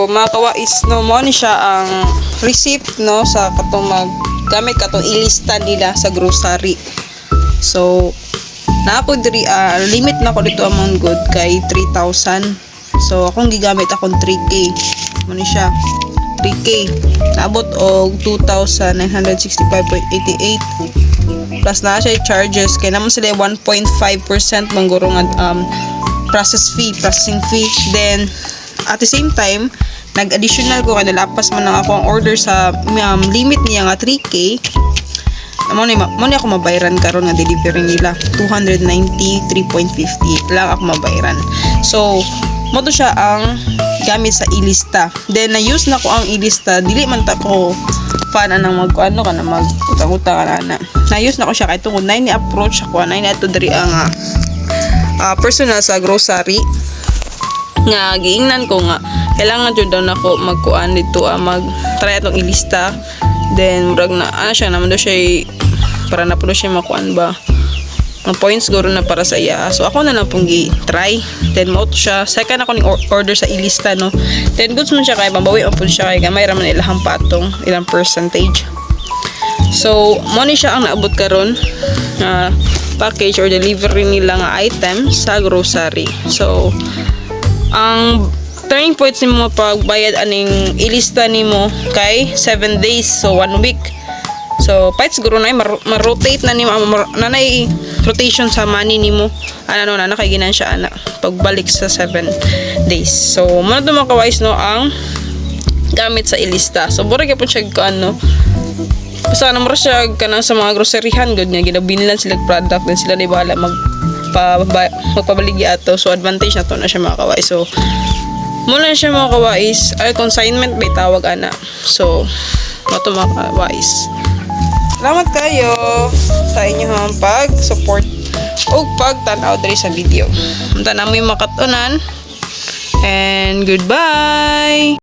mga kawais no, mo ni siya ang receipt no sa katong gamit katong ilista nila sa grocery. So na ako diri limit na ko dito among good kay 3,000. So akong gigamit akong 3K. Mo ni siya 3K. Naabot og 2,965.88. Plus na siya charges kay naman sila 1.5% mangguro nga processing fee. Then at the same time nag-additional ko kay nalapas man lang ako ang order sa limit niya nga 3K. Mo ni ako mabayaran karon nga delivery nila 293.50 lang ako mabayaran. So mo to siya ang gamit sa ilista. Then na-use na ko ang ilista, dili man ta ko fan anang magkuano ka na magutang-utang na. Na-use na ko siya kay tungod na ni approach ako na ato diri ang personal sa grocery nga giingnan ko nga kailangan jud daw nako magkuan dito mag try atong ilista. Then murag na siya naman daw siya para na puno siya makuan ba ang points guro na para sa iya. So ako na lang pong gi-try. Then mo siya second ako ning order sa ilista no. Then goods man siya kay mabawi man pud siya kay gamay ra man ilahang patong ilang percentage. So mo ni siya ang naabot karon package or delivery nila nga item sa grocery. So ang turning points nimo pagbayad aning ilista nimo kay 7 days, so 1 week. So pahit siguro na ma-rotate na nimo nanay rotation sa money nimo ano na kay ginan siya ana pagbalik sa 7 days. So mo na makawais no ang gamit sa ilista. So bura gyapon siya ano basta na mo siya kanang sa mga groceryhan good nga ginabinlan sila product then sila na bahala magpabaligi ato. So advantage na to na siya makawais. So muna siya mga kawais ay consignment may tawag ana. So mato mga kawais, salamat kayo sa inyong pag-support o pagtanaw diri sa video. Unta na mo makatunan and goodbye.